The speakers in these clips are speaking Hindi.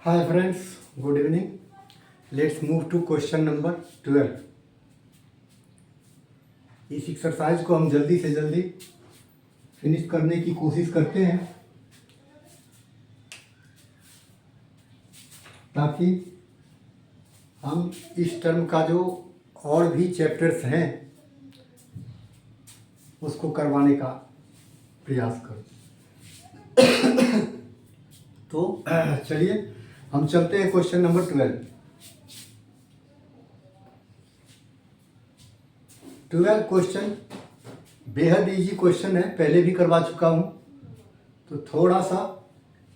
Hi friends, good evening. Let's move to question number 12. इस एक्सरसाइज को हम जल्दी से जल्दी फिनिश करने की कोशिश करते हैं ताकि हम इस टर्म का जो और भी चैप्टर्स हैं उसको करवाने का प्रयास करें। तो चलिए हम चलते हैं क्वेश्चन नंबर 12 क्वेश्चन बेहद इजी क्वेश्चन है, पहले भी करवा चुका हूँ, तो थोड़ा सा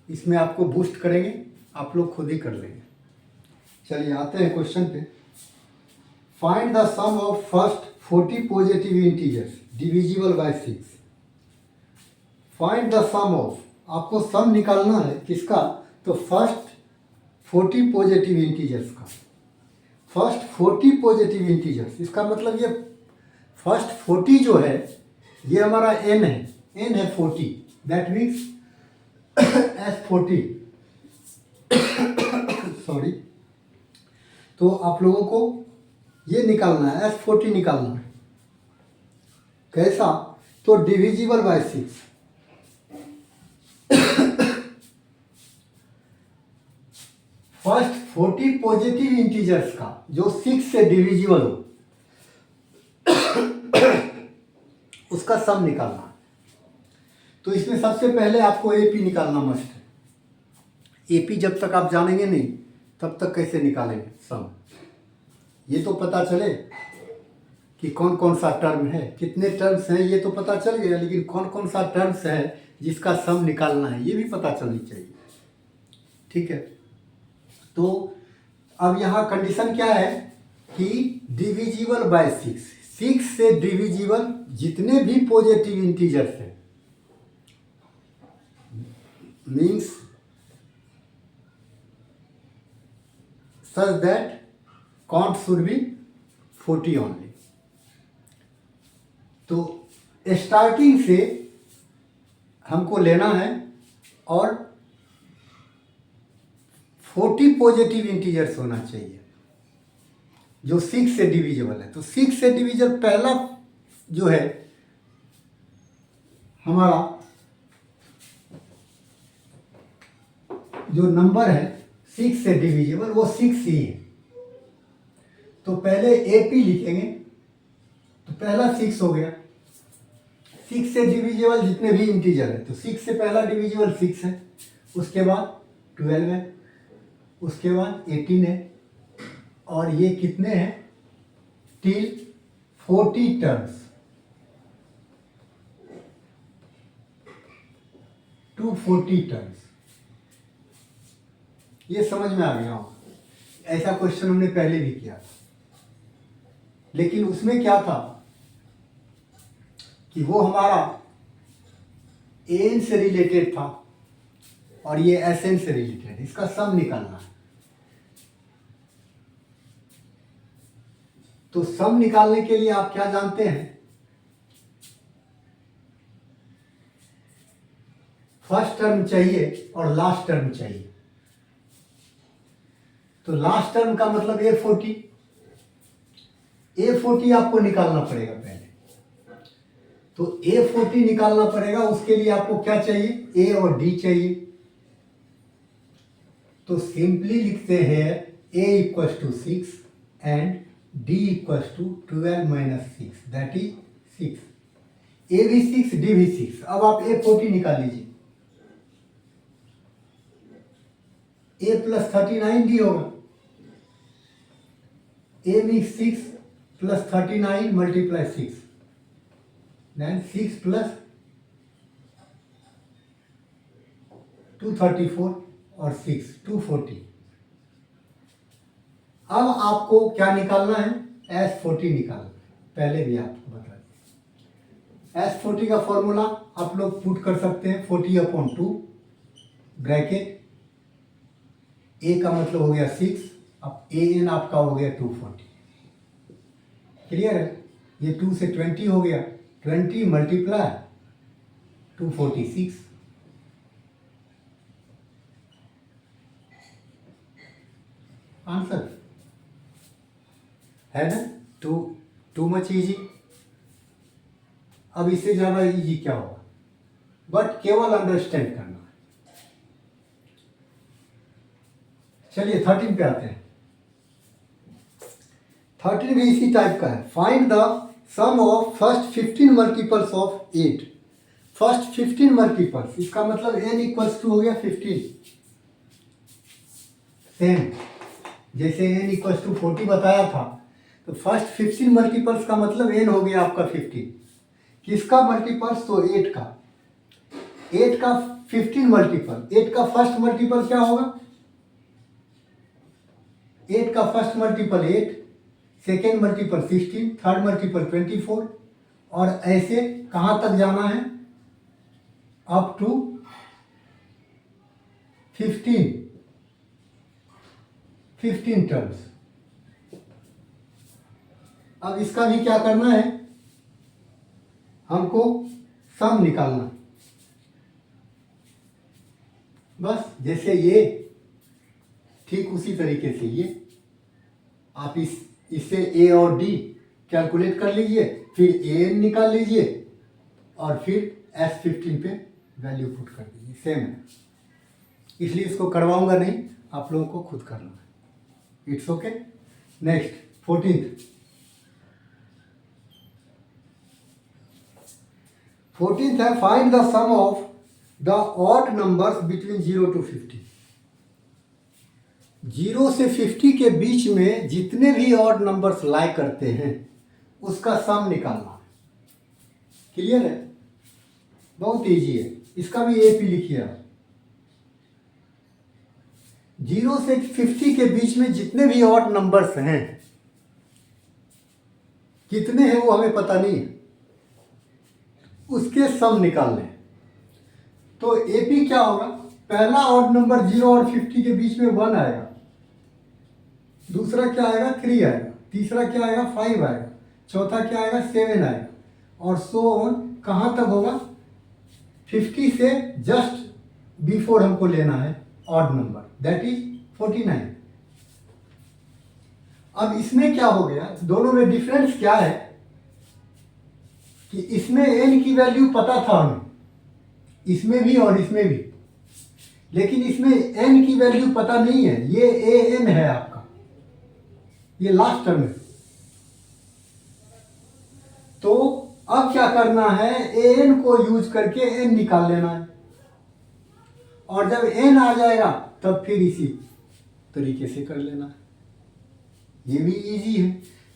इसमें आपको बूस्ट करेंगे, आप लोग खुद ही कर लेंगे। चलिए आते हैं क्वेश्चन पे। Find the sum of first 40 positive integers divisible by 6। Find the sum of, आपको सम निकालना है किसका? तो फर्स्ट 40 पॉजिटिव इंटीजर्स का। फर्स्ट 40 पॉजिटिव इंटीजर्स, इसका मतलब ये फर्स्ट 40 जो है ये हमारा n है, n है 40, दैट मीन्स S40 सॉरी। तो आप लोगों को ये निकालना है, S40 निकालना है। कैसा? तो divisible by 6। First 40 positive integers का जो 6 से डिविजिबल हो उसका सम निकालना है। तो इसमें सबसे पहले आपको एपी निकालना मस्ट है। एपी जब तक आप जानेंगे नहीं तब तक कैसे निकालेंगे सम? ये तो पता चले कि कौन कौन सा टर्म है, कितने टर्म्स हैं ये तो पता चल गया, लेकिन कौन कौन सा टर्म्स है जिसका सम निकालना है ये भी पता चलनी चाहिए। ठीक है, तो अब यहाँ कंडीशन क्या है कि डिविजिबल बाय 6। 6 से डिविजिबल जितने भी पॉजिटिव इंटीजर्स हैं means such that count should be 40 only. तो स्टार्टिंग से हमको लेना है और 40 पॉजिटिव इंटीजर्स होना चाहिए जो 6 से डिविजिबल है। तो 6 से डिविजिबल पहला जो है हमारा जो नंबर है 6 से डिविजिबल वो 6 ही है। तो पहले एपी लिखेंगे, तो पहला 6 हो गया। 6 से डिविजिबल जितने भी इंटीजर है, तो 6 से पहला डिविजिबल 6 है, उसके बाद 12 है, उसके बाद 18 है, और ये कितने हैं टिल 40 टर्म्स, 240 टर्म्स। ये समझ में आ गया होगा। ऐसा क्वेश्चन हमने पहले भी किया था, लेकिन उसमें क्या था कि वो हमारा एन से रिलेटेड था और ये एसएन से रिलेटेड, इसका सम निकालना है। तो सम निकालने के लिए आप क्या जानते हैं? फर्स्ट टर्म चाहिए और लास्ट टर्म चाहिए। तो लास्ट टर्म का मतलब A40। A40 आपको निकालना पड़ेगा पहले। तो A40 निकालना पड़ेगा, उसके लिए आपको क्या चाहिए? A और D चाहिए। तो सिंपली लिखते हैं A equals to 6 and D equals to 12 minus 6, that is 6। A भी 6, D भी 6। अब आप A40 निकाल लीजिए। A प्लस 39 D होगा। A means 6 plus 39 multiply 6, then 6 plus 234 और 6 240। अब आपको क्या निकालना है? S40 निकालना। पहले भी आपको बता दिया। S40 का फॉर्मूला आप लोग पुट कर सकते हैं 40/2 ब्रैकेट, A का मतलब हो गया 6, अब AN आपका हो गया 240। क्लियर है? ये 2 से 20 हो गया, 20 मल्टीप्लाई 246। आंसर है ना। Too much easy. अब इससे ज़्यादा इजी क्या होगा, बट केवल अंडरस्टैंड करना है। चलिए 13 पे आते हैं। 13 भी इसी टाइप का है। Find the sum of first 15 multiples of 8। First 15 multiples, इसका मतलब n इक्वल्स टू हो गया 15। सेम जैसे n इक्वल्स टू 40 बताया था, तो फर्स्ट 15 मल्टीपल्स का मतलब n हो गया आपका 15। किसका मल्टीपल्स, तो 8 का। 8 का 15 मल्टीपल, 8 का फर्स्ट मल्टीपल क्या होगा, 8 का first multiple 8, second multiple 16, third multiple 24, और ऐसे कहाँ तक जाना है, अप टू 15 टर्म्स। अब इसका भी क्या करना है, हमको सम निकालना। बस जैसे ये, ठीक उसी तरीके से ये आप इससे ए और डी कैलकुलेट कर लीजिए, फिर ए एन निकाल लीजिए और फिर S15 पे वैल्यू पुट कर दीजिए। सेम है, इसलिए इसको करवाऊंगा नहीं, आप लोगों को खुद करना है। It's okay. नेक्स्ट 14th है, find the sum of the odd numbers between 0 to 50। 0 से 50 के बीच में जितने भी ऑड नंबर्स लाई करते हैं उसका सम निकालना है। क्लियर है, बहुत इजी है। इसका भी एपी लिखिए आप। 0 से 50 के बीच में जितने भी ऑड नंबर्स हैं, कितने हैं वो हमें पता नहीं है, उसके सम निकालने। तो एपी क्या होगा, पहला ऑड नंबर 0 और 50 के बीच में 1 आएगा, दूसरा क्या आएगा 3 आएगा, तीसरा क्या आएगा 5 आएगा, चौथा क्या आएगा 7 आएगा, और सो ऑन। कहाँ तक होगा, 50 से जस्ट बिफोर हमको लेना है ऑड नंबर, दैट इज 49। अब इसमें क्या हो गया, दोनों में डिफरेंस क्या है कि इसमें n की वैल्यू पता था हमें, इसमें भी और इसमें भी, लेकिन इसमें n की वैल्यू पता नहीं है। ये an है आपका, ये लास्ट टर्म है। तो अब क्या करना है, an को यूज करके n निकाल लेना है, और जब n आ जाएगा तब फिर इसी तरीके से कर लेना है। ये भी इजी है।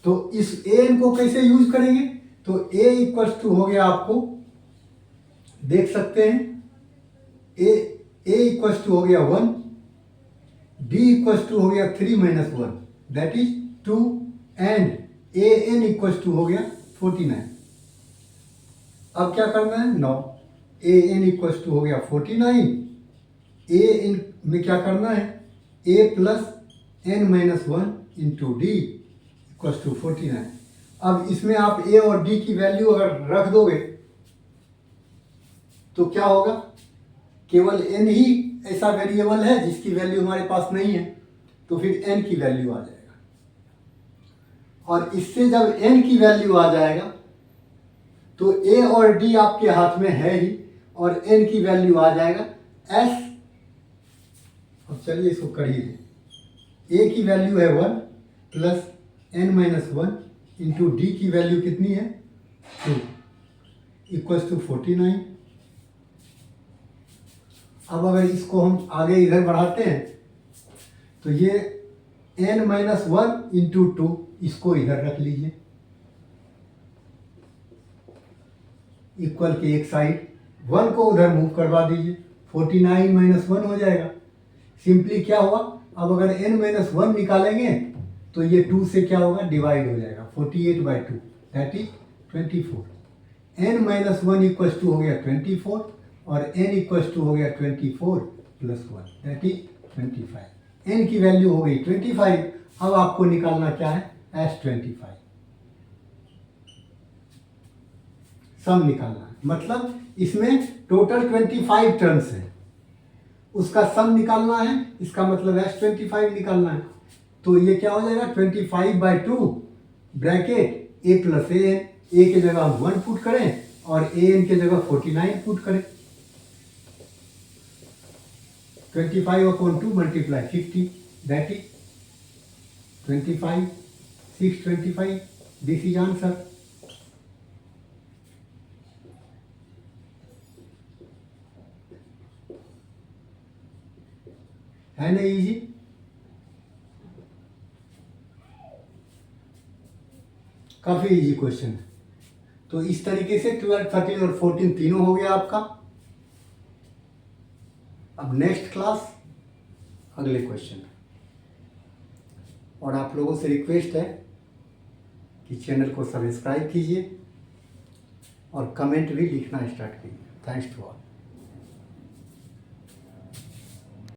तो इस an को कैसे यूज करेंगे, तो a इक्वल्स टू हो गया, आपको देख सकते हैं, a इक्वल्स टू हो गया 1, b इक्वल्स टू हो गया 3 - 1 that is 2, and an equals to हो गया 49। अब क्या करना है, 9, an इक्वल्स टू हो गया 49, an में क्या करना है, a plus n - 1 into D equals to 49। अब इसमें आप a और d की वैल्यू अगर रख दोगे तो क्या होगा, केवल n ही ऐसा वेरिएबल है जिसकी वैल्यू हमारे पास नहीं है, तो फिर n की वैल्यू आ जाएगा। और इससे जब n की वैल्यू आ जाएगा तो a और d आपके हाथ में है ही, और n की वैल्यू आ जाएगा s। अब चलिए इसको करिए, a की वैल्यू है 1 प्लस n - 1 इंटू डी की वैल्यू कितनी है 2 इक्वल्स टू 49। अब अगर इसको हम आगे इधर बढ़ाते हैं तो ये n - 1 इंटू 2, इसको इधर रख लीजिए, इक्वल के एक साइड, 1 को उधर मूव करवा दीजिए, 49 - 1 हो जाएगा। सिंपली क्या हुआ, अब अगर n - 1 निकालेंगे तो ये 2 से क्या होगा, डिवाइड हो जाएगा, 48/2 that is 24। n - 1 equals to हो गया 24, और n इक्वल्स टू हो गया 24 प्लस 1 दैट इज 25। n की वैल्यू हो गई 25। अब आपको निकालना क्या है, S25 सम निकालना है। मतलब इसमें टोटल 25 टर्म्स है, उसका सम निकालना है, इसका मतलब S25 निकालना है। तो ये क्या हो जाएगा 25/2 bracket A plus A N, ए की जगह हम 1 पुट करें और ए एन की जगह 49 पुट करें। 25/2 multiply 50 that is 25, 625, this is answer. है ना इजी? काफी इजी क्वेश्चन है। तो इस तरीके से 12, 13 और 14 तीनों हो गया आपका। अब नेक्स्ट क्लास अगले क्वेश्चन। और आप लोगों से रिक्वेस्ट है कि चैनल को सब्सक्राइब कीजिए और कमेंट भी लिखना स्टार्ट कीजिए। Thanks to all.